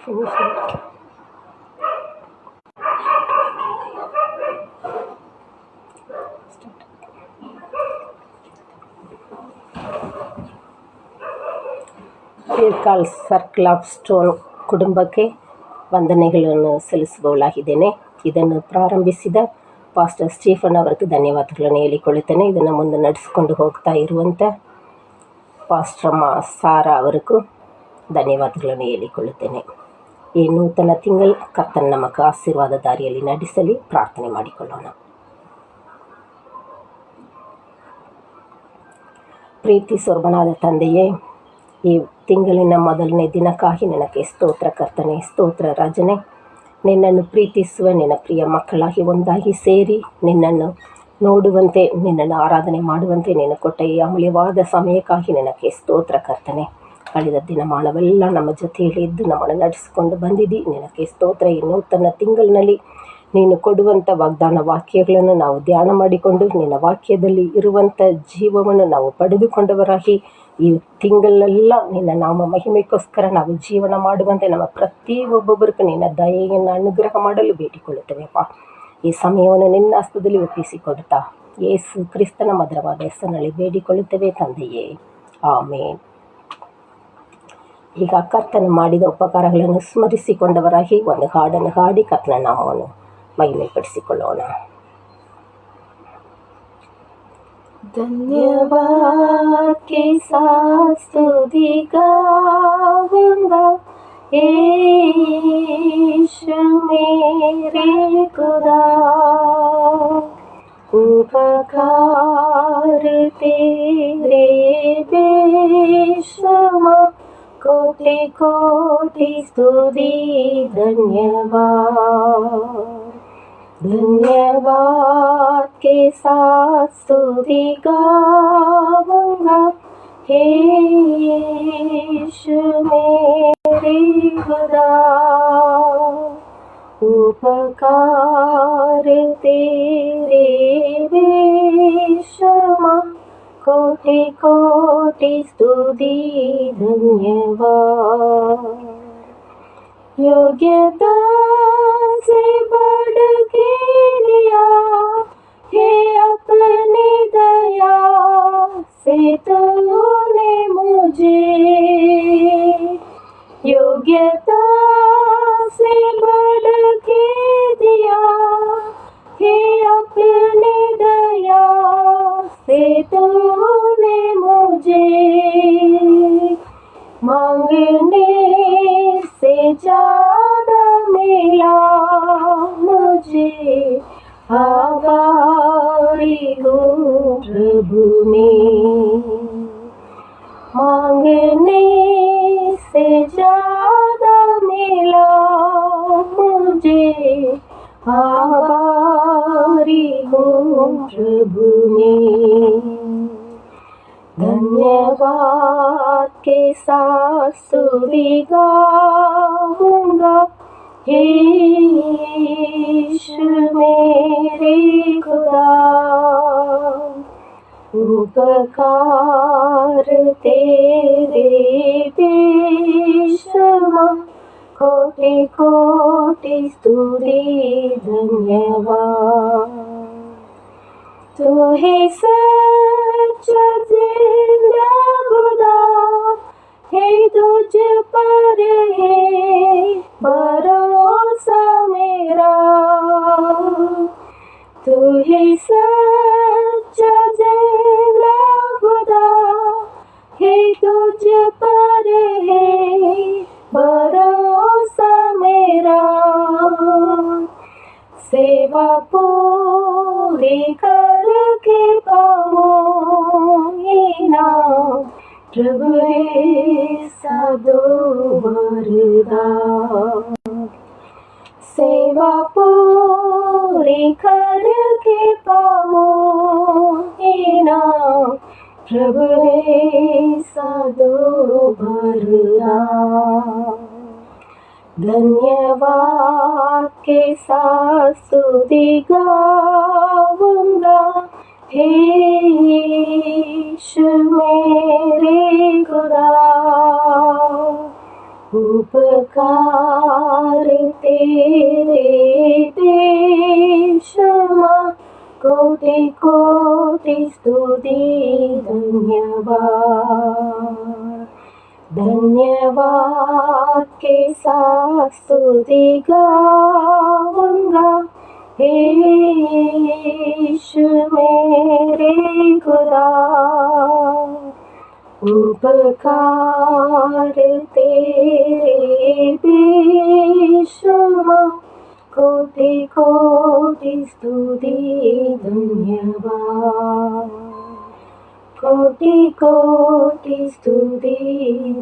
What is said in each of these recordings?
ಏರ್ಕಾಲ್ circle of stone ಕುಟುಂಬಕ್ಕೆ ವಂದನೆಗಳನ್ನು ಸಲ್ಲಿಸುವವಳಾಗಿದ್ದೇನೆ. ಇದನ್ನು ಪ್ರಾರಂಭಿಸಿದ ಪಾಸ್ಟರ್ ಸ್ಟೀಫನ್ ಅವರಿಗೆ ಧನ್ಯವಾದಗಳನ್ನು ಹೇಳಿಕೊಳ್ಳುತ್ತೇನೆ. ಇದನ್ನು ಮುಂದೆ ನಡೆಸಿಕೊಂಡು ಹೋಗ್ತಾ ಇರುವಂಥ ಪಾಸ್ಟರ್ ಸಾರಾ ಅವರಿಗೂ ಧನ್ಯವಾದಗಳನ್ನು ಹೇಳಿಕೊಳ್ಳುತ್ತೇನೆ. ಈ ನೂತನ ತಿಂಗಳು ಕರ್ತನ ನಮಗೆ ಆಶೀರ್ವಾದ ದಾರಿಯಲ್ಲಿ ನಡೆಸಲಿ ಪ್ರಾರ್ಥನೆ ಮಾಡಿಕೊಳ್ಳೋಣ. ಪ್ರೀತಿ ಸ್ವರ್ಗನಾದ ತಂದೆಯೇ, ಈ ತಿಂಗಳಿನ ಮೊದಲನೇ ದಿನಕ್ಕಾಗಿ ನಿನಗೆ ಸ್ತೋತ್ರ ಕರ್ತನೆ, ಸ್ತೋತ್ರ ರಾಜನೇ. ನಿನ್ನನ್ನು ಪ್ರೀತಿಸುವ ನಿನ್ನ ಪ್ರಿಯ ಮಕ್ಕಳಾಗಿ ಒಂದಾಗಿ ಸೇರಿ ನಿನ್ನನ್ನು ನೋಡುವಂತೆ, ನಿನ್ನನ್ನು ಆರಾಧನೆ ಮಾಡುವಂತೆ ನೀನು ಕೊಟ್ಟ ಈ ಅಮೂಲ್ಯವಾದ ಸಮಯಕ್ಕಾಗಿ ನಿನಗೆ ಸ್ತೋತ್ರ ಕರ್ತನೆ. ಕಳೆದ ದಿನಮಾನವೆಲ್ಲ ನಮ್ಮ ಜೊತೆಯಲ್ಲಿ ಇದ್ದು ನಮ್ಮನ್ನು ನಡೆಸಿಕೊಂಡು ಬಂದಿದ್ದಿ, ನಿನಗೆ ಸ್ತೋತ್ರ. ಈ ನೂತನ ತಿಂಗಳಿನಲ್ಲಿ ನೀನು ಕೊಡುವಂಥ ವಾಗ್ದಾನ ವಾಕ್ಯಗಳನ್ನು ನಾವು ಧ್ಯಾನ ಮಾಡಿಕೊಂಡು ನಿನ್ನ ವಾಕ್ಯದಲ್ಲಿ ಇರುವಂಥ ಜೀವವನ್ನು ನಾವು ಪಡೆದುಕೊಂಡವರಾಗಿ ಈ ತಿಂಗಳಲ್ಲೆಲ್ಲ ನಿನ್ನ ನಾಮ ಮಹಿಮೆಗೋಸ್ಕರ ನಾವು ಜೀವನ ಮಾಡುವಂತೆ ನಮ್ಮ ಪ್ರತಿಯೊಬ್ಬೊಬ್ಬರಿಗೂ ನಿನ್ನ ದಯೆಯನ್ನು ಅನುಗ್ರಹ ಮಾಡಲು ಬೇಡಿಕೊಳ್ಳುತ್ತೇವೆಪ್ಪ. ಈ ಸಮಯವನ್ನು ನಿನ್ನ ಹಸ್ತದಲ್ಲಿ ಒಪ್ಪಿಸಿಕೊಡುತ್ತಾ ಯೇಸು ಕ್ರಿಸ್ತನ ಮಧುರವಾದ ಹೆಸರಿನಲ್ಲಿ ಬೇಡಿಕೊಳ್ಳುತ್ತೇವೆ ತಂದೆಯೇ, ಆಮೇನ್. ಈಗ ಕರ್ತನು ಮಾಡಿದ ಉಪಕಾರಗಳನ್ನು ಸ್ಮರಿಸಿಕೊಂಡವರಾಗಿ ಒಂದು ಹಾಡನ್ನು ಹಾಡಿ ಕರ್ತನ ನಾಮವನ್ನು ಮಹಿಮೆಪಡಿಸಿಕೊಳ್ಳೋಣ. धन्यवाद के साथ स्तुति गाऊंगा, यीशु मेरे खुदा। उपकार तेरे बेशुमार, कोटि कोटि स्तुति धन्यवाद। धन्यवाद के साथ स्तुति गाऊंगा, हे यीशु मेरे खुदा। उपकार तेरे बेशुमार, कोटि कोटि स्तुति धन्यवाद। योग्यता से बढ़ के लिया हे अपनी दया से तूने मुझे, योग्यता से बढ़ के दिया हे अपनी दया से तूने मुझे। मांगने से ज्यादा मिला मुझे, आभारी हूँ प्रभु में। मांगने से ज्यादा मिला मुझे, आभारी हूँ प्रभु में। धन्यवाद के साथ स्तुति गाऊंगा, हे यीशु मेरे खुदा। उपकार तेरे बेशुमार, कोटि कोटि स्तुति धन्यवाद। तू है सच्चा जिंदा खुदा, है तुझ पर है भरोसा मेरा। तू है सच्चा जिंदा खुदा, है तुझ पर है भरोसा मेरा। सेवा पूरी करके पाऊंगी ना प्रभु ऐसा दो वरदान। सेवा पूरी करके पाऊंगी ना प्रभु ऐसा दो वरदान। धन्यवाद के साथ स्तुति गाऊंगा, हे यीशु मेरे खुदा। उपकार तेरे देश मां कोटि कोटि स्तुति धन्यवाद। धन्यवाद के साथ स्तुति गाऊंगा हे यीशु मेरे खुदा। उपकार तेरे बेशुमार कोटि कोटि स्तुति धन्यवाद। कोटि कोटि स्तुति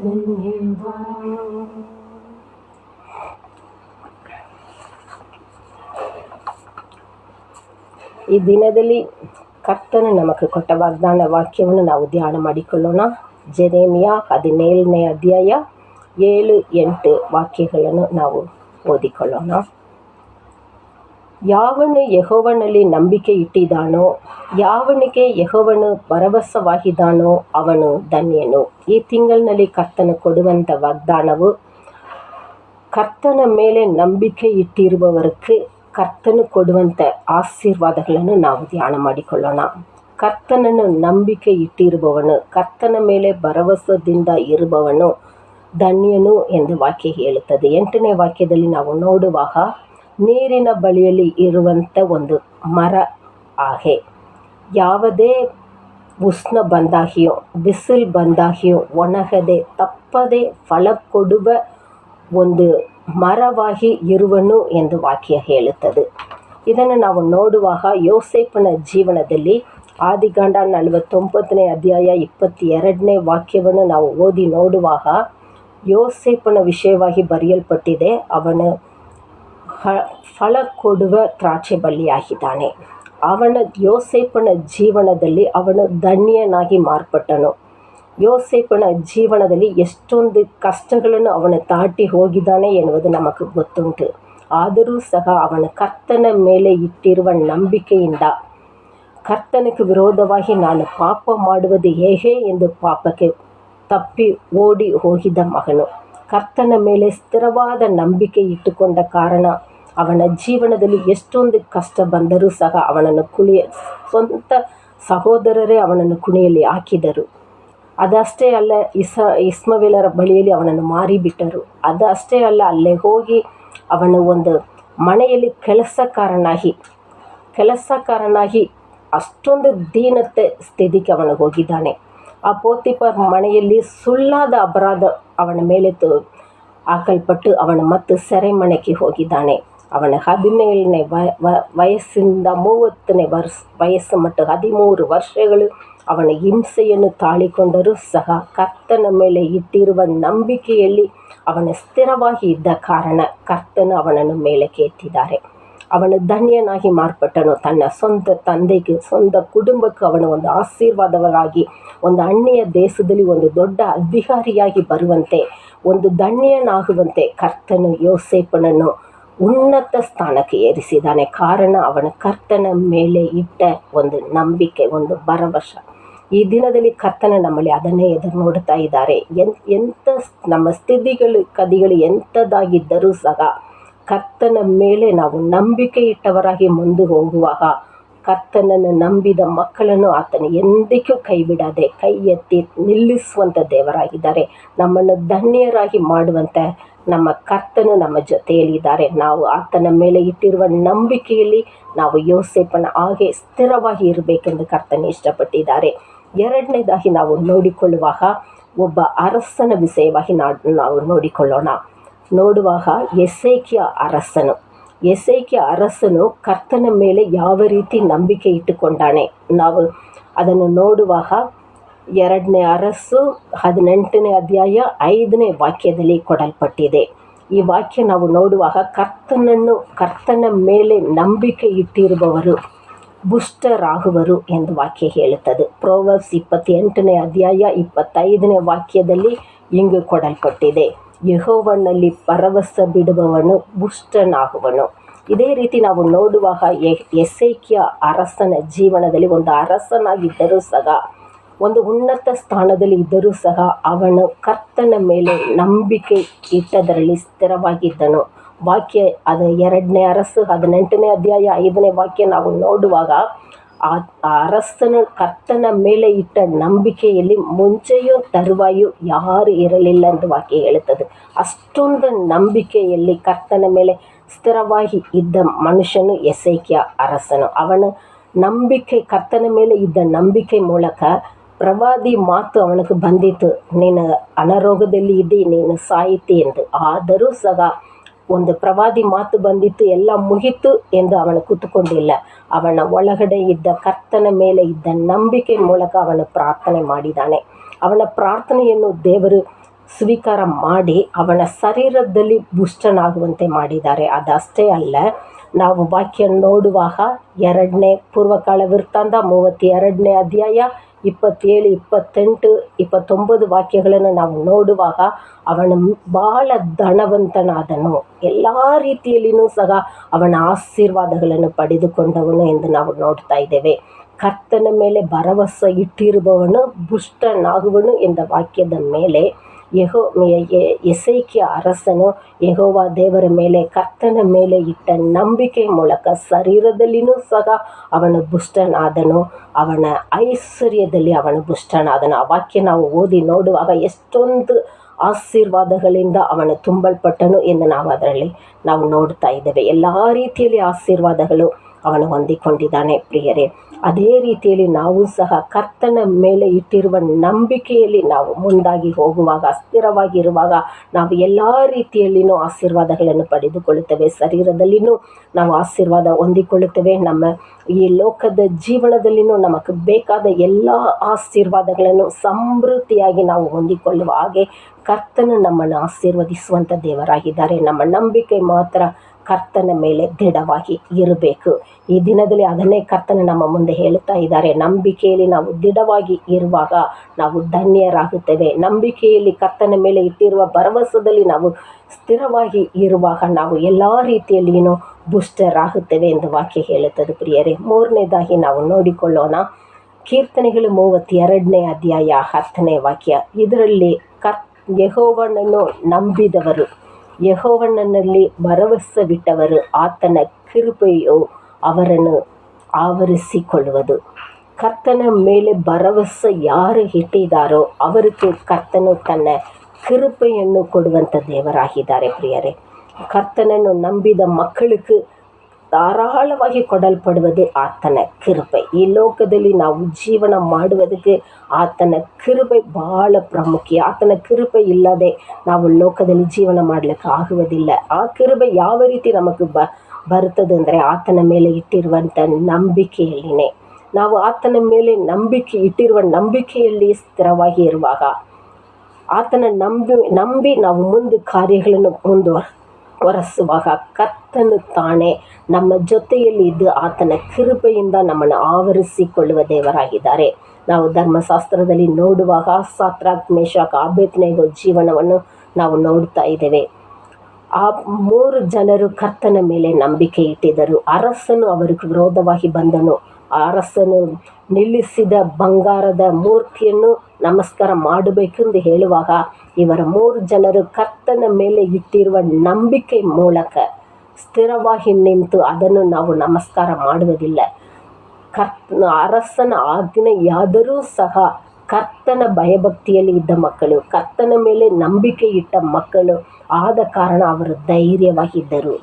धन्यवाद। ಈ ದಿನದಲ್ಲಿ ಕರ್ತನು ನಮಗೆ ಕೊಟ್ಟ ವಾಗ್ದಾನ ವಾಕ್ಯವನ್ನು ನಾವು ಧ್ಯಾನ ಮಾಡಿಕೊಳ್ಳೋಣ. ಜೆರೆಮಿಯ 17ನೇ ಅಧ್ಯಾಯ 7-8 ವಾಕ್ಯಗಳನ್ನು ನಾವು ಓದಿಕೊಳ್ಳೋಣ. ಯಾವನು ಯೆಹೋವನಲ್ಲಿ ನಂಬಿಕೆ ಇಟ್ಟಿದ್ದಾನೋ, ಯಾವನಿಗೆ ಯೆಹೋವನು ಭರವಸವಾಗಿದ್ದಾನೋ ಅವನು ಧನ್ಯನು. ಈ ತಿಂಗಳಿನಲ್ಲಿ ಕರ್ತನು ಕೊಡುವಂಥ ವಾಗ್ದಾನವು, ಕರ್ತನ ಮೇಲೆ ನಂಬಿಕೆ ಇಟ್ಟಿರುವವರಿಗೆ ಕರ್ತನು ಕೊಡುವಂಥ ಆಶೀರ್ವಾದಗಳನ್ನು ನಾವು ಧ್ಯಾನ ಮಾಡಿಕೊಳ್ಳೋಣ. ಕರ್ತನನ್ನು ನಂಬಿಕೆ ಇಟ್ಟಿರುವವನು, ಕರ್ತನ ಮೇಲೆ ಭರವಸದಿಂದ ಇರುವವನು ಧನ್ಯನು ಎಂದು ವಾಕ್ಯ ಹೇಳುತ್ತದೆ. 8ನೇ ವಾಕ್ಯದಲ್ಲಿ ನಾವು ನೋಡುವಾಗ, ನೀರಿನ ಬಳಿಯಲ್ಲಿ ಇರುವಂಥ ಒಂದು ಮರ ಹಾಗೆ, ಯಾವುದೇ ಉಷ್ಣ ಬಂದಾಗಿಯೋ ಬಿಸಿಲು ಬಂದಾಗಿಯೋ ಒಣಗದೆ ತಪ್ಪದೆ ಫಲ ಕೊಡುವ ಒಂದು ಮರವಾಗಿ ಇರುವನು ಎಂದು ವಾಕ್ಯ ಹೇಳುತ್ತದೆ. ಇದನ್ನು ನಾವು ನೋಡುವಾಗ ಯೋಸೇಫನ ಜೀವನದಲ್ಲಿ ಆದಿಕಾಂಡ 49ನೇ ಅಧ್ಯಾಯ 22ನೇ ವಾಕ್ಯವನ್ನು ನಾವು ಓದಿ ನೋಡುವಾಗ ಯೋಸೇಫನ ವಿಷಯವಾಗಿ ಬರೆಯಲ್ಪಟ್ಟಿದೆ. ಅವನು ಫಲ ಕೊಡುವ ದ್ರಾಕ್ಷಿ ಬಳ್ಳಿಯಾಗಿದ್ದಾನೆ. ಯೋಸೇಫನ ಜೀವನದಲ್ಲಿ ಅವನು ಧನ್ಯನಾಗಿ ಮಾರ್ಪಟ್ಟನು. ಯೋಸೇಫನ ಜೀವನದಲ್ಲಿ ಎಷ್ಟೊಂದು ಕಷ್ಟಗಳನ್ನು ಅವನು ದಾಟಿ ಹೋಗಿದ್ದಾನೆ ಎನ್ನುವುದು ನಮಗೆ ಗೊತ್ತುಂಟು. ಆದರೂ ಸಹ ಅವನ ಕರ್ತನ ಮೇಲೆ ಇಟ್ಟಿರುವ ನಂಬಿಕೆಯಿಂದ, ಕರ್ತನಿಗೆ ವಿರೋಧವಾಗಿ ನಾನು ಪಾಪ ಮಾಡುವುದು ಹೇಗೆ ಎಂದು ಪಾಪಕ್ಕೆ ತಪ್ಪಿ ಓಡಿ ಹೋಗಿದ್ದ ಮಗನು ಕರ್ತನ ಮೇಲೆ ಸ್ಥಿರವಾದ ನಂಬಿಕೆ ಇಟ್ಟುಕೊಂಡ ಕಾರಣ ಅವನ ಜೀವನದಲ್ಲಿ ಎಷ್ಟೊಂದು ಕಷ್ಟ ಬಂದರೂ ಸಹ ಅವನನ್ನು ಸ್ವಂತ ಸಹೋದರರೇ ಅವನನ್ನು ಕುಣಿಯಲ್ಲಿ ಹಾಕಿದರು. ಅದಷ್ಟೇ ಅಲ್ಲ, ಇಸ್ಮವೇಲರ ಬಳಿಯಲ್ಲಿ ಅವನನ್ನು ಮಾರಿಬಿಟ್ಟರು. ಅದಷ್ಟೇ ಅಲ್ಲ, ಅಲ್ಲೇ ಹೋಗಿ ಅವನು ಒಂದು ಮನೆಯಲ್ಲಿ ಕೆಲಸಕಾರನಾಗಿ ಅಷ್ಟೊಂದು ದೀನತೆ ಸ್ಥಿತಿಗೆ ಅವನು ಹೋಗಿದ್ದಾನೆ. ಆ ಪೋತಿಫರ್ ಮನೆಯಲ್ಲಿ ಸುಳ್ಳಾದ ಅಪರಾಧ ಅವನ ಮೇಲೆ ಹಾಕಲ್ಪಟ್ಟು ಅವನು ಮತ್ತು ಸೆರೆಮನೆಗೆ ಹೋಗಿದ್ದಾನೆ. ಅವನ 17ನೇ ವಯಸ್ಸಿಂದ 30ನೇ ವಯಸ್ಸು ಮತ್ತು 13 ವರ್ಷಗಳು ಅವನ ಹಿಂಸೆಯನ್ನು ತಾಳಿಕೊಂಡರೂ ಸಹ ಕರ್ತನ ಮೇಲೆ ಇಟ್ಟಿರುವ ನಂಬಿಕೆಯಲ್ಲಿ ಅವನ ಸ್ಥಿರವಾಗಿ ಇದ್ದ ಕಾರಣ ಕರ್ತನು ಅವನನ್ನು ಮೇಲಕ್ಕೆ ಎತ್ತಿದ್ದಾರೆ. ಅವನು ಧನ್ಯನಾಗಿ ಮಾರ್ಪಟ್ಟನು. ತನ್ನ ಸ್ವಂತ ತಂದೆಗೆ, ಸ್ವಂತ ಕುಟುಂಬಕ್ಕೆ ಅವನು ಒಂದು ಆಶೀರ್ವಾದವಾಗಿ, ಒಂದು ಅನ್ಯ ದೇಶದಲ್ಲಿ ಒಂದು ದೊಡ್ಡ ಅಧಿಕಾರಿಯಾಗಿ ಬರುವಂತೆ, ಒಂದು ಧನ್ಯನಾಗುವಂತೆ ಕರ್ತನು ಯೋಸೇಫನನ್ನು ಉನ್ನತ ಸ್ಥಾನಕ್ಕೆ ಏರಿಸಿದ್ದಾನೆ. ಕಾರಣ ಅವನ ಕರ್ತನ ಮೇಲೆ ಇಟ್ಟ ಒಂದು ನಂಬಿಕೆ, ಒಂದು ಭರವಸೆ. ಈ ದಿನದಲ್ಲಿ ಕರ್ತನ ನಮ್ಮಲ್ಲಿ ಅದನ್ನೇ ಎದುರು ನೋಡ್ತಾ ಇದ್ದಾರೆ. ಎಂಥ ನಮ್ಮ ಕದಿಗಳು ಎಂಥದ್ದಾಗಿದ್ದರೂ ಸಹ ಕರ್ತನ ಮೇಲೆ ನಾವು ನಂಬಿಕೆ ಇಟ್ಟವರಾಗಿ ಮುಂದೆ ಹೋಗುವಾಗ ಕರ್ತನನ್ನು ನಂಬಿದ ಮಕ್ಕಳನ್ನು ಆತನು ಎಂದಿಗೂ ಕೈ ಬಿಡದೆ ಕೈ ಎತ್ತಿ ನಿಲ್ಲಿಸುವಂಥ ದೇವರಾಗಿದ್ದಾರೆ. ನಮ್ಮನ್ನು ಧನ್ಯರಾಗಿ ಮಾಡುವಂಥ ನಮ್ಮ ಕರ್ತನು ನಮ್ಮ ಜೊತೆಯಲ್ಲಿದ್ದಾರೆ. ನಾವು ಆತನ ಮೇಲೆ ಇಟ್ಟಿರುವ ನಂಬಿಕೆಯಲ್ಲಿ ನಾವು ಯೋಸೇಫನ ಹಾಗೆ ಸ್ಥಿರವಾಗಿ ಇರಬೇಕೆಂದು ಕರ್ತನು ಇಷ್ಟಪಟ್ಟಿದ್ದಾರೆ. ಎರಡನೇದಾಗಿ ನಾವು ನೋಡಿಕೊಳ್ಳುವಾಗ ಒಬ್ಬ ಅರಸನ ವಿಷಯವಾಗಿ ನಾವು ನೋಡುವಾಗ ಎಸೇಕಿಯ ಅರಸನು ಕರ್ತನ ಮೇಲೆ ಯಾವ ರೀತಿ ನಂಬಿಕೆ ಇಟ್ಟುಕೊಂಡಾನೆ ನಾವು ಅದನ್ನು ನೋಡುವಾಗ 2ನೇ ಅರಸು 18ನೇ ಅಧ್ಯಾಯ 5ನೇ ವಾಕ್ಯದಲ್ಲಿ ಕೊಡಲ್ಪಟ್ಟಿದೆ. ಈ ವಾಕ್ಯ ನಾವು ನೋಡುವಾಗ ಕರ್ತನ ಮೇಲೆ ನಂಬಿಕೆ ಇಟ್ಟಿರುವವರು ಪುಷ್ಟರಾಗುವರು ಎಂದು ವಾಕ್ಯ ಹೇಳುತ್ತದೆ. ಪ್ರೊವರ್ಬ್ಸ್ 28ನೇ ಅಧ್ಯಾಯ 25ನೇ ವಾಕ್ಯದಲ್ಲಿ ಹಿಂಗೆ ಕೊಡಲ್ಪಟ್ಟಿದೆ, ಯೆಹೋವನಲ್ಲಿ ಭರವಸೆ ಬಿಡುವವನು ಪುಷ್ಟನಾಗುವನು. ಇದೇ ರೀತಿ ನಾವು ನೋಡುವಾಗ ಎಸೇಕಿಯ ಅರಸನ ಜೀವನದಲ್ಲಿ ಒಂದು ಅರಸನಾಗಿದ್ದರೂ ಸಹ ಒಂದು ಉನ್ನತ ಸ್ಥಾನದಲ್ಲಿ ಇದ್ದರೂ ಸಹ ಅವನು ಕರ್ತನ ಮೇಲೆ ನಂಬಿಕೆ ಇಟ್ಟದರಲ್ಲಿ ಸ್ಥಿರವಾಗಿದ್ದನು. ವಾಕ್ಯ ಅದು 2ನೇ ಅರಸು 18ನೇ ಅಧ್ಯಾಯ 5ನೇ ವಾಕ್ಯ ನಾವು ನೋಡುವಾಗ ಆ ಅರಸನು ಕರ್ತನ ಮೇಲೆ ಇಟ್ಟ ನಂಬಿಕೆಯಲ್ಲಿ ಮುಂಚೆಯೂ ತರುವಾಯೂ ಯಾರು ಇರಲಿಲ್ಲ ಎಂದು ವಾಕ್ಯ ಹೇಳುತ್ತದೆ. ಅಷ್ಟೊಂದು ನಂಬಿಕೆಯಲ್ಲಿ ಕರ್ತನ ಮೇಲೆ ಸ್ಥಿರವಾಗಿ ಇದ್ದ ಮನುಷ್ಯನು ಎಸೇಕ್ಯ ಅರಸನು. ಅವನ ನಂಬಿಕೆ, ಕರ್ತನ ಮೇಲೆ ಇದ್ದ ನಂಬಿಕೆ ಮೂಲಕ ಪ್ರವಾದಿ ಮಾತು ಅವನಿಗೆ ಬಂದಿತು, ನೀನು ಅನಾರೋಗ್ಯದಲ್ಲಿ ಇದ್ದಿ, ನೀನು ಸಾಯಿತಿ ಎಂದು. ಆದರೂ ಸಹ ಒಂದು ಪ್ರವಾದಿ ಮಾತು ಬಂದಿತ್ತು, ಎಲ್ಲ ಮುಗಿತು ಎಂದು ಅವನು ಕೂತುಕೊಂಡಿಲ್ಲ. ಅವನ ಒಳಗಡೆ ಇದ್ದ ಕರ್ತನ ಮೇಲೆ ಇದ್ದ ನಂಬಿಕೆ ಮೂಲಕ ಅವನು ಪ್ರಾರ್ಥನೆ ಮಾಡಿದ್ದಾನೆ. ಅವನ ಪ್ರಾರ್ಥನೆಯನ್ನು ದೇವರು ಸ್ವೀಕಾರ ಮಾಡಿ ಅವನ ಶರೀರದಲ್ಲಿ ಪುಷ್ಟನಾಗುವಂತೆ ಮಾಡಿದ್ದಾರೆ. ಅದಷ್ಟೇ ಅಲ್ಲ, ನಾವು ವಾಕ್ಯ ನೋಡುವಾಗ 2ನೇ ಪೂರ್ವಕಾಲ ವೃತ್ತಾಂತ 32ನೇ ಅಧ್ಯಾಯ 27, 28, 29 ವಾಕ್ಯಗಳನ್ನು ನಾವು ನೋಡುವಾಗ ಅವನು ಬಹಳ ಧನವಂತನಾದನು. ಎಲ್ಲ ರೀತಿಯಲ್ಲಿಯೂ ಸಹ ಅವನ ಆಶೀರ್ವಾದಗಳನ್ನು ಪಡೆದುಕೊಂಡವನು ಎಂದು ನಾವು ನೋಡ್ತಾ ಇದ್ದೇವೆ. ಕರ್ತನ ಮೇಲೆ ಭರವಸೆ ಇಟ್ಟಿರುವವನು ಪುಷ್ಟನಾಗುವನು ಎಂದ ವಾಕ್ಯದ ಮೇಲೆ ಎಸೇಕ್ಯ ಅರಸನು ಯೆಹೋವ ದೇವರ ಮೇಲೆ, ಕರ್ತನ ಮೇಲೆ ಇಟ್ಟ ನಂಬಿಕೆ ಮೂಲಕ ಶರೀರದಲ್ಲಿಯೂ ಸಹ ಅವನು ಪುಷ್ಟನಾದನು, ಅವನ ಐಶ್ವರ್ಯದಲ್ಲಿ ಅವನು ಪುಷ್ಟನಾದನು. ಆ ವಾಕ್ಯ ನಾವು ಓದಿ ನೋಡುವಾಗ ಎಷ್ಟೊಂದು ಆಶೀರ್ವಾದಗಳಿಂದ ಅವನು ತುಂಬಲ್ಪಟ್ಟನು ಎಂದು ನಾವು ಅದರಲ್ಲಿ ನಾವು ನೋಡ್ತಾ ಇದ್ದೇವೆ. ಎಲ್ಲ ರೀತಿಯಲ್ಲಿ ಆಶೀರ್ವಾದಗಳು ಅವನು ಹೊಂದಿಕೊಂಡಿದ್ದಾನೆ ಪ್ರಿಯರೇ. ಅದೇ ರೀತಿಯಲ್ಲಿ ನಾವು ಸಹ ಕರ್ತನ ಮೇಲೆ ಇಟ್ಟಿರುವ ನಂಬಿಕೆಯಲ್ಲಿ ನಾವು ಮುಂದಾಗಿ ಹೋಗುವಾಗ, ಸ್ಥಿರವಾಗಿರುವಾಗ ನಾವು ಎಲ್ಲ ರೀತಿಯಲ್ಲಿಯೂ ಆಶೀರ್ವಾದಗಳನ್ನು ಪಡೆದುಕೊಳ್ಳುತ್ತೇವೆ. ಶರೀರದಲ್ಲಿಯೂ ನಾವು ಆಶೀರ್ವಾದ ಹೊಂದಿಕೊಳ್ಳುತ್ತೇವೆ. ನಮ್ಮ ಈ ಲೋಕದ ಜೀವನದಲ್ಲಿಯೂ ನಮಗೆ ಬೇಕಾದ ಎಲ್ಲ ಆಶೀರ್ವಾದಗಳನ್ನು ಸಮೃದ್ಧಿಯಾಗಿ ನಾವು ಹೊಂದಿಕೊಳ್ಳುವ ಹಾಗೆ ಕರ್ತನು ನಮ್ಮನ್ನು ಆಶೀರ್ವದಿಸುವಂಥ ದೇವರಾಗಿದ್ದಾರೆ. ನಮ್ಮ ನಂಬಿಕೆ ಮಾತ್ರ ಕರ್ತನ ಮೇಲೆ ದೃಢವಾಗಿ ಇರಬೇಕು. ಈ ದಿನದಲ್ಲಿ ಅದನ್ನೇ ಕರ್ತನ ನಮ್ಮ ಮುಂದೆ ಹೇಳುತ್ತಾ ಇದ್ದಾರೆ. ನಂಬಿಕೆಯಲ್ಲಿ ನಾವು ದೃಢವಾಗಿ ಇರುವಾಗ ನಾವು ಧನ್ಯರಾಗುತ್ತೇವೆ. ನಂಬಿಕೆಯಲ್ಲಿ ಕರ್ತನ ಮೇಲೆ ಇಟ್ಟಿರುವ ಭರವಸೆಯಲ್ಲಿ ನಾವು ಸ್ಥಿರವಾಗಿ ಇರುವಾಗ ನಾವು ಎಲ್ಲ ರೀತಿಯಲ್ಲಿಯೂ ಪುಷ್ಟರಾಗುತ್ತೇವೆ ಎಂದು ವಾಕ್ಯ ಹೇಳುತ್ತದೆ ಪ್ರಿಯರೇ. 3ನೇದಾಗಿ ನಾವು ನೋಡಿಕೊಳ್ಳೋಣ, ಕೀರ್ತನೆಗಳು 32ನೇ ಅಧ್ಯಾಯ 10ನೇ ವಾಕ್ಯ. ಇದರಲ್ಲಿ ಯೆಹೋವನನ್ನು ನಂಬಿದವರು, ಯೆಹೋವನಲ್ಲಿ ಭರವಸವಿಟ್ಟವರು, ಆತನ ಕೃಪೆಯು ಅವರನ್ನು ಆವರಿಸಿಕೊಳ್ಳುವುದು. ಕರ್ತನ ಮೇಲೆ ಭರವಸೆ ಯಾರು ಇಟ್ಟಿದ್ದಾರೋ ಅವರಿಗೆ ಕರ್ತನು ತನ್ನ ಕೃಪೆಯನ್ನು ಕೊಡುವಂಥ ದೇವರಾಗಿದ್ದಾರೆ ಪ್ರಿಯರೇ. ಕರ್ತನನ್ನು ನಂಬಿದ ಮಕ್ಕಳಿಗೆ ಧಾರಾಳವಾಗಿ ಕೊಡಲ್ಪಡುವುದು ಆತನ ಕೃಪೆ. ಈ ಲೋಕದಲ್ಲಿ ನಾವು ಜೀವನ ಮಾಡುವುದಕ್ಕೆ ಆತನ ಕೃಪೆ ಬಹಳ ಪ್ರಾಮುಖ್ಯ. ಆತನ ಕೃಪೆ ಇಲ್ಲದೆ ನಾವು ಲೋಕದಲ್ಲಿ ಜೀವನ ಮಾಡಲಿಕ್ಕೆ ಆಗುವುದಿಲ್ಲ. ಆ ಕೃಪೆ ಯಾವ ರೀತಿ ನಮಗೆ ಬರುತ್ತದೆ ಅಂದರೆ ಆತನ ಮೇಲೆ ಇಟ್ಟಿರುವಂಥ ನಂಬಿಕೆಯಲ್ಲಿನೇ. ನಾವು ಆತನ ಮೇಲೆ ನಂಬಿಕೆ ಇಟ್ಟಿರುವ ನಂಬಿಕೆಯಲ್ಲಿ ಸ್ಥಿರವಾಗಿ ಇರುವಾಗ, ಆತನ ನಂಬಿ ನಾವು ಮುಂದೆ ಕಾರ್ಯಗಳನ್ನು ಹೊರಸುವಾಗ ಕರ್ತನು ತಾನೇ ನಮ್ಮ ಜೊತೆಯಲ್ಲಿ ಇದ್ದು ಆತನ ಕೃಪೆಯಿಂದ ನಮ್ಮನ್ನು ಆವರಿಸಿಕೊಳ್ಳುವ ದೇವರಾಗಿದ್ದಾರೆ. ನಾವು ಧರ್ಮಶಾಸ್ತ್ರದಲ್ಲಿ ನೋಡುವಾಗ ಸಾದ್ರಾಕ್, ಮೇಷಕ್, ಅಬೇದ್ನೆಗೋ ಜೀವನವನ್ನು ನಾವು ನೋಡ್ತಾ ಇದ್ದೇವೆ. ಆ 3 ಜನರು ಕರ್ತನ ಮೇಲೆ ನಂಬಿಕೆ ಇಟ್ಟಿದ್ದರು. ಅರಸನು ಅವರಿಗೆ ವಿರೋಧವಾಗಿ ಬಂದನು. ಅರಸನು ನಿಲ್ಲಿಸಿದ ಬಂಗಾರದ ಮೂರ್ತಿಯನ್ನು ನಮಸ್ಕಾರ ಮಾಡಬೇಕೆಂದು ಹೇಳುವಾಗ ಇವರ 3 ಜನರು ಕರ್ತನ ಮೇಲೆ ಇಟ್ಟಿರುವ ನಂಬಿಕೆ ಮೂಲಕ ಸ್ಥಿರವಾಗಿ ನಿಂತು ಅದನ್ನು ನಾವು ನಮಸ್ಕಾರ ಮಾಡುವುದಿಲ್ಲ. ಅರಸನ ಆಜ್ಞೆಯಾದರೂ ಸಹ ಕರ್ತನ ಭಯಭಕ್ತಿಯಲ್ಲಿ ಇದ್ದ ಮಕ್ಕಳು, ಕರ್ತನ ಮೇಲೆ ನಂಬಿಕೆ ಇಟ್ಟ ಮಕ್ಕಳು ಆದ ಕಾರಣ ಅವರು ಧೈರ್ಯವಾಗಿದ್ದರು.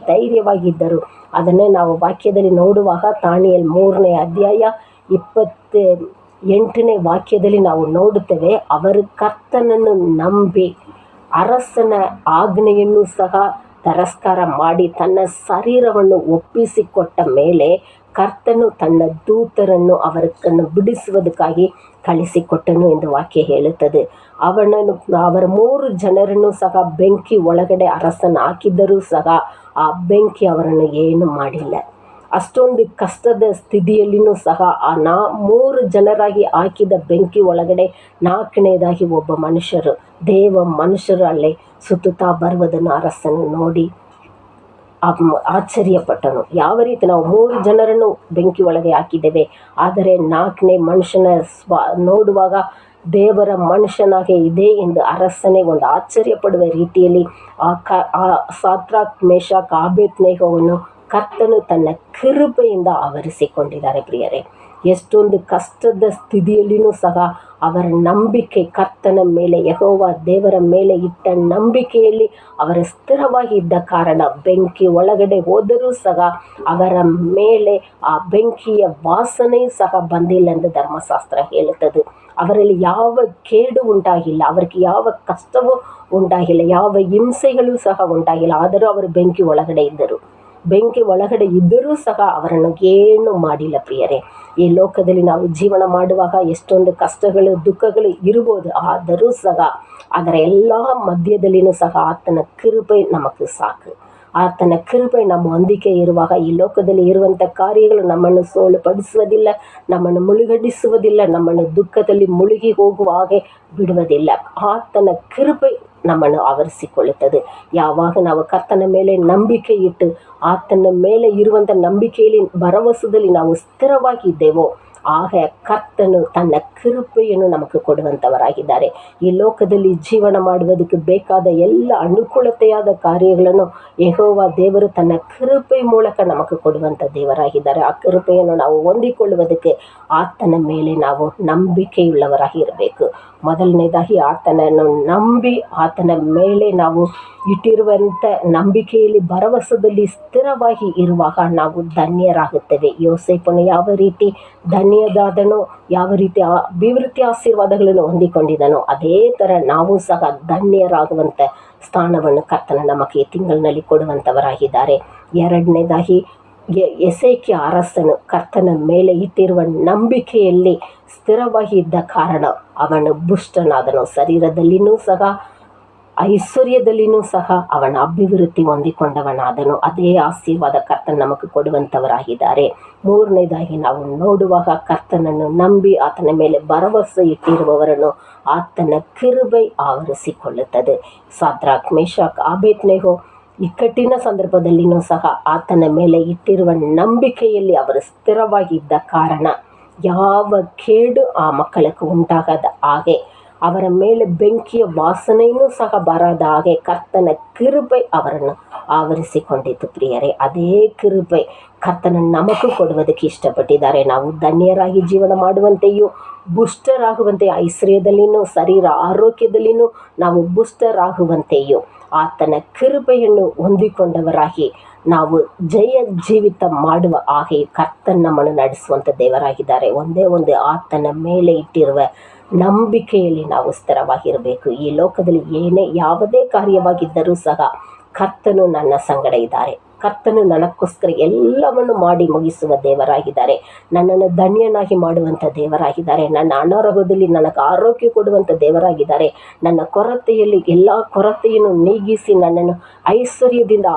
ಅದನ್ನೇ ನಾವು ವಾಕ್ಯದಲ್ಲಿ ನೋಡುವಾಗ ದಾನಿಯೇಲ 3ನೇ ಅಧ್ಯಾಯ 28ನೇ ವಾಕ್ಯದಲ್ಲಿ ನಾವು ನೋಡುತ್ತೇವೆ. ಅವರು ಕರ್ತನನ್ನು ನಂಬಿ ಅರಸನ ಆಜ್ಞೆಯನ್ನು ಸಹ ತಿರಸ್ಕಾರ ಮಾಡಿ ತನ್ನ ಶರೀರವನ್ನು ಒಪ್ಪಿಸಿಕೊಟ್ಟ ಮೇಲೆ ಕರ್ತನು ತನ್ನ ದೂತರನ್ನು ಅವರನ್ನು ಬಿಡಿಸುವುದಕ್ಕಾಗಿ ಕಳಿಸಿಕೊಟ್ಟನು ಎಂದು ವಾಕ್ಯ ಹೇಳುತ್ತದೆ. ಅವರ 3 ಜನರನ್ನು ಸಹ ಬೆಂಕಿ ಒಳಗಡೆ ಅರಸನ ಹಾಕಿದ್ದರೂ ಸಹ ಆ ಬೆಂಕಿ ಅವರನ್ನು ಏನು ಮಾಡಿಲ್ಲ. ಅಷ್ಟೊಂದು ಕಷ್ಟದ ಸ್ಥಿತಿಯಲ್ಲಿಯೂ ಸಹ ಆ 3 ಜನರಾಗಿ ಹಾಕಿದ ಬೆಂಕಿ ಒಳಗಡೆ 4ನೇದಾಗಿ ಒಬ್ಬ ಮನುಷ್ಯರು ಅಲ್ಲೇ ಸುತ್ತುತ್ತಾ ಬರುವುದನ್ನು ಅರಸನು ನೋಡಿ ಆಶ್ಚರ್ಯಪಟ್ಟನು. ಯಾವ ರೀತಿ ನಾವು 3 ಜನರನ್ನು ಬೆಂಕಿ ಒಳಗೆ ಹಾಕಿದ್ದೇವೆ, ಆದರೆ 4ನೇ ಮನುಷ್ಯನ ನೋಡುವಾಗ ದೇವರ ಮನುಷ್ಯನಾಗೆ ಇದೆ ಎಂದು ಅರಸನೇ ಒಂದು ಆಶ್ಚರ್ಯಪಡುವ ರೀತಿಯಲ್ಲಿ ಆ ಸಾದ್ರಾಕ್ ಮೇಷಕ್ ಆಬೇದ್ನೆಗೋವನ್ನು ಕರ್ತನು ತನ್ನ ಕೃಪೆಯಿಂದ ಆವರಿಸಿಕೊಂಡಿದ್ದಾರೆ ಪ್ರಿಯರೇ. ಎಷ್ಟೊಂದು ಕಷ್ಟದ ಸ್ಥಿತಿಯಲ್ಲಿಯೂ ಸಹ ಅವರ ನಂಬಿಕೆ ಕರ್ತನ ಮೇಲೆ, ಯೆಹೋವ ದೇವರ ಮೇಲೆ ಇಟ್ಟ ನಂಬಿಕೆಯಲ್ಲಿ ಅವರ ಸ್ಥಿರವಾಗಿ ಇದ್ದ ಕಾರಣ ಬೆಂಕಿ ಒಳಗಡೆ ಹೋದರೂ ಸಹ ಅವರ ಮೇಲೆ ಆ ಬೆಂಕಿಯ ವಾಸನೆ ಸಹ ಬಂದಿಲ್ಲ ಎಂದು ಧರ್ಮಶಾಸ್ತ್ರ ಹೇಳುತ್ತದೆ. ಅವರಲ್ಲಿ ಯಾವ ಕೇಡು ಉಂಟಾಗಿಲ್ಲ, ಅವರಿಗೆ ಯಾವ ಕಷ್ಟವೂ ಉಂಟಾಗಿಲ್ಲ, ಯಾವ ಹಿಂಸೆಗಳು ಸಹ ಉಂಟಾಗಿಲ್ಲ. ಆದರೂ ಅವರು ಬೆಂಕಿ ಒಳಗಡೆ ಇದ್ದರು. ಬೆಂಕಿ ಒಳಗಡೆ ಇದ್ದರೂ ಸಹ ಅವರನ್ನು ಏನು ಮಾಡಿಲ್ಲ ಪ್ರಿಯರೇ. ಈ ಲೋಕದಲ್ಲಿ ನಾವು ಜೀವನ ಮಾಡುವಾಗ ಎಷ್ಟೊಂದು ಕಷ್ಟಗಳು ದುಃಖಗಳು ಇರ್ಬೋದು, ಆದರೂ ಸಹ ಅದರ ಎಲ್ಲ ಮಧ್ಯದಲ್ಲಿಯೂ ಸಹ ಆತನ ಕೃಪೆ ನಮಗೆ ಸಾಕು. ಆತನ ಕೃಪೆ ನಮ್ಮ ಹೊಂದಿಕೆ ಇರುವಾಗ ಈ ಲೋಕದಲ್ಲಿ ಇರುವಂಥ ಕಾರ್ಯಗಳು ನಮ್ಮನ್ನು ಸೋಲುಪಡಿಸುವುದಿಲ್ಲ, ನಮ್ಮನ್ನು ಮುಳುಗಡಿಸುವುದಿಲ್ಲ, ನಮ್ಮನ್ನು ದುಃಖದಲ್ಲಿ ಮುಳುಗಿ ಹೋಗುವ ಹಾಗೆ ಬಿಡುವುದಿಲ್ಲ. ಆತನ ಕೃಪೆ ನಮ್ಮನ್ನು ಆವರಿಸಿಕೊಳ್ಳುತ್ತದೆ. ಯಾವಾಗ ನಾವು ಕರ್ತನ ಮೇಲೆ ನಂಬಿಕೆ ಇಟ್ಟು ಆತನ ಮೇಲೆ ಇರುವಂಥ ನಂಬಿಕೆಯಲ್ಲಿ ಭರವಸೆಯಲ್ಲಿ ನಾವು ಸ್ಥಿರವಾಗಿದ್ದೇವೋ ಆಗ ಕರ್ತನು ತನ್ನ ಕೃಪೆಯನ್ನು ನಮಗೆ ಕೊಡುವಂಥವರಾಗಿದ್ದಾರೆ. ಈ ಲೋಕದಲ್ಲಿ ಜೀವನ ಮಾಡುವುದಕ್ಕೆ ಬೇಕಾದ ಎಲ್ಲ ಅನುಕೂಲತೆಯಾದ ಕಾರ್ಯಗಳನ್ನು ಯೆಹೋವ ದೇವರು ತನ್ನ ಕೃಪೆ ಮೂಲಕ ನಮಗೆ ಕೊಡುವಂಥ ದೇವರಾಗಿದ್ದಾರೆ. ಆ ಕೃಪೆಯನ್ನು ನಾವು ಹೊಂದಿಕೊಳ್ಳುವುದಕ್ಕೆ ಆತನ ಮೇಲೆ ನಾವು ನಂಬಿಕೆಯುಳ್ಳವರಾಗಿ ಇರಬೇಕು. ಮೊದಲನೇದಾಗಿ ಆತನನ್ನು ನಂಬಿ ಆತನ ಮೇಲೆ ನಾವು ಇಟ್ಟಿರುವಂಥ ನಂಬಿಕೆಯಲ್ಲಿ ಭರವಸೆಯಲ್ಲಿ ಸ್ಥಿರವಾಗಿ ಇರುವಾಗ ನಾವು ಧನ್ಯರಾಗುತ್ತೇವೆ. ಯೋಸೇಫನು ಯಾವ ರೀತಿ ಧನ್ಯದಾದನೋ, ಯಾವ ರೀತಿ ಅಭಿವೃದ್ಧಿ ಆಶೀರ್ವಾದಗಳನ್ನು ಹೊಂದಿಕೊಂಡಿದ್ದನೋ, ಅದೇ ಥರ ನಾವು ಸಹ ಧನ್ಯರಾಗುವಂಥ ಸ್ಥಾನವನ್ನು ಕರ್ತನ ನಮಗೆ ಈ ತಿಂಗಳಿನಲ್ಲಿ ಕೊಡುವಂಥವರಾಗಿದ್ದಾರೆ. ಎರಡನೇದಾಗಿ ಎಸೇಕಿಯ ಅರಸನು ಕರ್ತನ ಮೇಲೆ ಇಟ್ಟಿರುವ ನಂಬಿಕೆಯಲ್ಲಿ ಸ್ಥಿರವಾಗಿ ಇದ್ದ ಕಾರಣ ಅವನು ಪುಷ್ಟನಾದನು. ಶರೀರದಲ್ಲಿಯೂ ಸಹ ಐಶ್ವರ್ಯದಲ್ಲಿಯೂ ಸಹ ಅವನ ಅಭಿವೃದ್ಧಿ ಹೊಂದಿಕೊಂಡವನಾದನು. ಅದೇ ಆಶೀರ್ವಾದ ಕರ್ತನ ನಮಗೆ ಕೊಡುವಂಥವರಾಗಿದ್ದಾರೆ. ಮೂರನೇದಾಗಿ ನಾವು ನೋಡುವಾಗ ಕರ್ತನನ್ನು ನಂಬಿ ಆತನ ಮೇಲೆ ಭರವಸೆ ಇಟ್ಟಿರುವವರನ್ನು ಆತನ ಕೃಪೆ ಆವರಿಸಿಕೊಳ್ಳುತ್ತದೆ. ಸಾದ್ರಾಕ್ ಮೇಷಕ್ ಆಬೇದ್ನೆಗೋ ಇಕ್ಕಟ್ಟಿನ ಸಂದರ್ಭದಲ್ಲಿಯೂ ಸಹ ಆತನ ಮೇಲೆ ಇಟ್ಟಿರುವ ನಂಬಿಕೆಯಲ್ಲಿ ಅವರು ಸ್ಥಿರವಾಗಿದ್ದ ಕಾರಣ ಯಾವ ಕೇಡು ಆ ಮಕ್ಕಳಿಗೆ ಉಂಟಾಗದ ಹಾಗೆ, ಅವರ ಮೇಲೆ ಬೆಂಕಿಯ ವಾಸನೆಯೂ ಸಹ ಬರದ ಹಾಗೆ ಕರ್ತನ ಕೃಪೆ ಅವರನ್ನು ಆವರಿಸಿಕೊಂಡಿತು ಪ್ರಿಯರೇ. ಅದೇ ಕೃಪೆ ಕರ್ತನ ನಮಗೂ ಕೊಡುವುದಕ್ಕೆ ಇಷ್ಟಪಟ್ಟಿದ್ದಾರೆ. ನಾವು ಧನ್ಯರಾಗಿ ಜೀವನ ಮಾಡುವಂತೆಯೂ ಪುಷ್ಟರಾಗುವಂತೆ, ಐಶ್ವರ್ಯದಲ್ಲಿಯೂ ಶರೀರ ಆರೋಗ್ಯದಲ್ಲಿಯೂ ನಾವು ಪುಷ್ಟರಾಗುವಂತೆಯೂ ಆತನ ಕೃಪೆಯನ್ನು ಹೊಂದಿಕೊಂಡವರಾಗಿ ನಾವು ಜಯ ಜೀವಿತ ಮಾಡುವ ಹಾಗೆ ಕರ್ತನ ನಮ್ಮನ್ನು ನಡೆಸುವಂಥ ದೇವರಾಗಿದ್ದಾರೆ. ಒಂದೇ ಒಂದು ಆತನ ಮೇಲೆ ಇಟ್ಟಿರುವ ನಂಬಿಕೆಯಲ್ಲಿ ನಾವು ಸ್ಥಿರವಾಗಿರಬೇಕು. ಈ ಲೋಕದಲ್ಲಿ ಯಾವುದೇ ಕಾರ್ಯವಾಗಿದ್ದರೂ ಸಹ ಕರ್ತನು ನನ್ನ ಸಂಗಡ ಇದ್ದಾರೆ, ಕರ್ತನು ನನಗೋಸ್ಕರ ಎಲ್ಲವನ್ನು ಮಾಡಿ ಮುಗಿಸುವ ದೇವರಾಗಿದ್ದಾರೆ, ನನ್ನನ್ನು ಧನ್ಯನಾಗಿ ಮಾಡುವಂಥ ದೇವರಾಗಿದ್ದಾರೆ, ನನ್ನ ಅನಾರೋಗ್ಯದಲ್ಲಿ ನನಗೆ ಆರೋಗ್ಯ ಕೊಡುವಂಥ ದೇವರಾಗಿದ್ದಾರೆ, ನನ್ನ ಕೊರತೆಯಲ್ಲಿ ಎಲ್ಲ ಕೊರತೆಯನ್ನು ನೀಗಿಸಿ ನನ್ನನ್ನು ಐಶ್ವರ್ಯದಿಂದ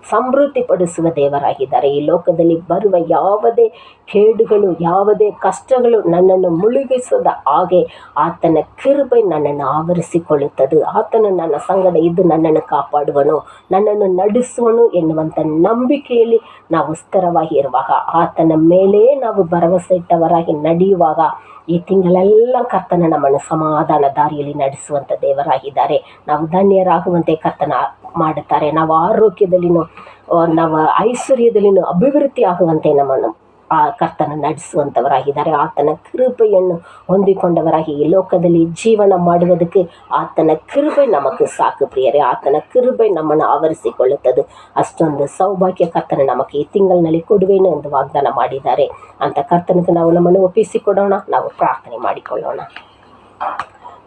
ಸಮೃದ್ಧಿಪಡಿಸುವ ದೇವರಾಗಿದ್ದಾರೆ. ಈ ಲೋಕದಲ್ಲಿ ಬರುವ ಯಾವುದೇ ಕೇಡುಗಳು, ಯಾವುದೇ ಕಷ್ಟಗಳು ನನ್ನನ್ನು ಮುಳುಗಿಸದ ಹಾಗೆ ಆತನ ಕೃಪೆ ನನ್ನನ್ನು ಆವರಿಸಿಕೊಳ್ಳುತ್ತದೆ. ಆತನು ನನ್ನ ಸಂಗಡ ಇದ್ದು ನನ್ನನ್ನು ಕಾಪಾಡುವನು, ನನ್ನನ್ನು ನಡೆಸುವನು ಎನ್ನುವಂಥ ನಂಬಿಕೆಯಲ್ಲಿ ನಾವು ಸ್ಥಿರವಾಗಿ ಇರುವಾಗ, ಆತನ ಮೇಲೆ ನಾವು ಭರವಸೆ ಇಟ್ಟವರಾಗಿ ನಡೆಯುವಾಗ ಈ ತಿಂಗಳೆಲ್ಲ ಕರ್ತನ ನಮ್ಮನ್ನು ಸಮಾಧಾನ ದಾರಿಯಲ್ಲಿ ನಡೆಸುವಂಥ ದೇವರಾಗಿದ್ದಾರೆ. ನಾವು ಧನ್ಯರಾಗುವಂತೆ ಕರ್ತನ ಮಾಡುತ್ತಾರೆ. ನಾವು ಆರೋಗ್ಯದಲ್ಲಿನೂ ನಾವು ಐಶ್ವರ್ಯದಲ್ಲಿನೂ ಅಭಿವೃದ್ಧಿ ಆಗುವಂತೆ ನಮ್ಮನ್ನು ಆ ಕರ್ತನ ನಡೆಸುವಂಥವರಾಗಿದ್ದಾರೆ. ಆತನ ಕೃಪೆಯನ್ನು ಹೊಂದಿಕೊಂಡವರಾಗಿ ಈ ಲೋಕದಲ್ಲಿ ಜೀವನ ಮಾಡುವುದಕ್ಕೆ ಆತನ ಕೃಪೆ ನಮಗೆ ಸಾಕು ಪ್ರಿಯರೇ. ಆತನ ಕೃಪೆ ನಮ್ಮನ್ನು ಆವರಿಸಿಕೊಳ್ಳುತ್ತದೆ. ಅಷ್ಟೊಂದು ಸೌಭಾಗ್ಯ ಕರ್ತನ ನಮಗೆ ಈ ತಿಂಗಳಿನಲ್ಲಿ ಕೊಡುವೇನು ಎಂದು ವಾಗ್ದಾನ ಮಾಡಿದ್ದಾರೆ. ಅಂತ ಕರ್ತನಿಗೆ ನಾವು ನಮ್ಮನ್ನು ಒಪ್ಪಿಸಿಕೊಡೋಣ. ನಾವು ಪ್ರಾರ್ಥನೆ ಮಾಡಿಕೊಳ್ಳೋಣ.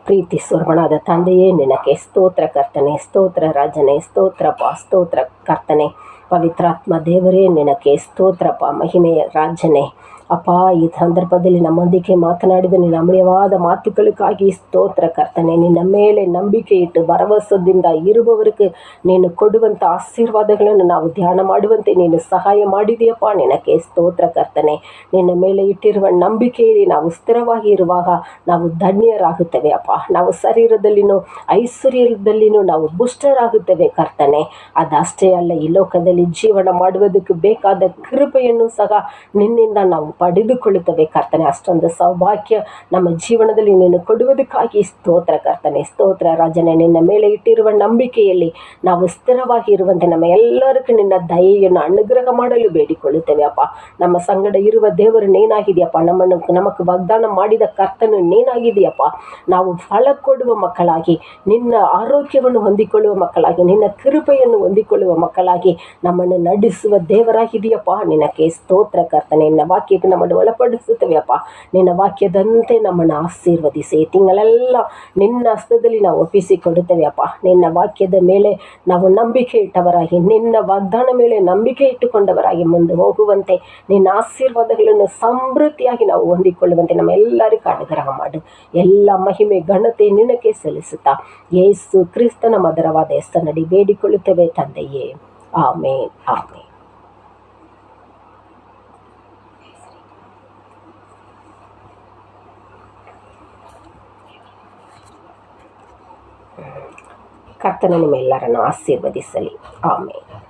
ಪ್ರೀತಿ ಸ್ವರ್ಗನಾದ ತಂದೆಯೇ, ನಿನಗೆ ಸ್ತೋತ್ರ ಕರ್ತನೆ, ಸ್ತೋತ್ರ ರಾಜನೇ, ಸ್ತೋತ್ರಪ್ಪ, ಸ್ತೋತ್ರ ಕರ್ತನೆ, ಪವಿತ್ರಾತ್ಮ ದೇವರೇ ನಿನಗೆ ಸ್ತೋತ್ರಪ್ಪ, ಮಹಿಮೆಯ ರಾಜನೇ. ಅಪ್ಪ, ಈ ಸಂದರ್ಭದಲ್ಲಿ ನಮ್ಮೊಂದಿಗೆ ಮಾತನಾಡಿದ ನಿನ್ನ ಅಮೂಲ್ಯವಾದ ಮಾತುಗಳಿಗಾಗಿ ಸ್ತೋತ್ರ ಕರ್ತನೆ. ನಿನ್ನ ಮೇಲೆ ನಂಬಿಕೆ ಇಟ್ಟು ಭರವಸೆಯಿಂದ ಇರುವವರಿಗೆ ನೀನು ಕೊಡುವಂಥ ಆಶೀರ್ವಾದಗಳನ್ನು ನಾವು ಧ್ಯಾನ ಮಾಡುವಂತೆ ನೀನು ಸಹಾಯ ಮಾಡಿದೆಯಪ್ಪ. ನಿನಗೆ ಸ್ತೋತ್ರ ಕರ್ತನೆ. ನಿನ್ನ ಮೇಲೆ ಇಟ್ಟಿರುವ ನಂಬಿಕೆಯಲ್ಲಿ ನಾವು ಸ್ಥಿರವಾಗಿ ಇರುವಾಗ ನಾವು ಧನ್ಯರಾಗುತ್ತೇವೆ ಅಪ್ಪ. ನಾವು ಶರೀರದಲ್ಲಿನೂ ಐಶ್ವರ್ಯದಲ್ಲಿನೂ ನಾವು ಪುಷ್ಟರಾಗುತ್ತೇವೆ ಕರ್ತನೆ. ಅದಷ್ಟೇ ಅಲ್ಲ, ಈ ಲೋಕದಲ್ಲಿ ಲೋಕದಲ್ಲಿ ಜೀವನ ಮಾಡುವುದಕ್ಕೆ ಬೇಕಾದ ಕೃಪೆಯನ್ನು ಸಹ ನಿನ್ನಿಂದ ನಾವು ಪಡೆದುಕೊಳ್ಳುತ್ತೇವೆ ಕರ್ತನೆ. ಅಷ್ಟೊಂದು ಸೌಭಾಗ್ಯ ನಮ್ಮ ಜೀವನದಲ್ಲಿ ನೀನು ಕೊಡುವುದಕ್ಕಾಗಿ ಸ್ತೋತ್ರ ಕರ್ತನೆ. ಸ್ತೋತ್ರ ರಾಜನೇ. ನಿನ್ನ ಮೇಲೆ ಇಟ್ಟಿರುವ ನಂಬಿಕೆಯಲ್ಲಿ ನಾವು ಸ್ಥಿರವಾಗಿ ಇರುವಂತೆ ನಮ್ಮ ಎಲ್ಲರಿಗೂ ನಿನ್ನ ದಯೆಯನ್ನು ಅನುಗ್ರಹ ಮಾಡಲು ಬೇಡಿಕೊಳ್ಳುತ್ತೇವೆ ಅಪ್ಪ. ನಮ್ಮ ಸಂಗಡ ಇರುವ ದೇವರು ನೀನಾಗಿದೆಯಪ್ಪ. ನಮಗೆ ವಾಗ್ದಾನ ಮಾಡಿದ ಕರ್ತನು ನೀನಾಗಿದೆಯಪ್ಪ. ನಾವು ಫಲ ಕೊಡುವ ಮಕ್ಕಳಾಗಿ, ನಿನ್ನ ಆರೋಗ್ಯವನ್ನು ಹೊಂದಿಕೊಳ್ಳುವ ಮಕ್ಕಳಾಗಿ, ನಿನ್ನ ಕೃಪೆಯನ್ನು ಹೊಂದಿಕೊಳ್ಳುವ ಮಕ್ಕಳಾಗಿ ನಮ್ಮನ್ನು ನಡೆಸುವ ದೇವರಾಗಿದೆಯಪ್ಪ. ನಿನಗೆ ಸ್ತೋತ್ರ ಕರ್ತನೆ. ನಿನ್ನ ವಾಕ್ಯಕ್ಕೆ ನಮ್ಮನ್ನು ಒಳಪಡಿಸುತ್ತೇವೆ ಅಪ್ಪ. ನಿನ್ನ ವಾಕ್ಯದಂತೆ ನಮ್ಮನ್ನು ಆಶೀರ್ವದಿಸಿ ತಿಂಗಳೆಲ್ಲ ನಿನ್ನ ಹಸ್ತದಲ್ಲಿ ನಾವು ಒಪ್ಪಿಸಿಕೊಡುತ್ತೇವೆ ಅಪ್ಪ. ನಿನ್ನ ವಾಕ್ಯದ ಮೇಲೆ ನಾವು ನಂಬಿಕೆ ಇಟ್ಟವರಾಗಿ, ನಿನ್ನ ವಾಗ್ದಾನ ಮೇಲೆ ನಂಬಿಕೆ ಇಟ್ಟುಕೊಂಡವರಾಗಿ ಮುಂದೆ ಹೋಗುವಂತೆ, ನಿನ್ನ ಆಶೀರ್ವಾದಗಳನ್ನು ಸಮೃದ್ಧಿಯಾಗಿ ನಾವು ಹೊಂದಿಕೊಳ್ಳುವಂತೆ ನಮ್ಮೆಲ್ಲರಿಗೂ ಅನುಗ್ರಹ ಮಾಡು. ಎಲ್ಲ ಮಹಿಮೆ ಘನತೆ ನಿನಗೆ ಸಲ್ಲಿಸುತ್ತಾ ಯೇಸು ಕ್ರಿಸ್ತನ ಮಧುರವಾದ ಹೆಸರಿನಲ್ಲಿ ಬೇಡಿಕೊಳ್ಳುತ್ತೇವೆ ತಂದೆಯೇ. ಆಮೇನ್, ಆಮೇನ್. ಕರ್ತನು ನಿಮ್ಮೆಲ್ಲರನ್ನು ಆಶೀರ್ವದಿಸಲಿ. ಆಮೇನ್.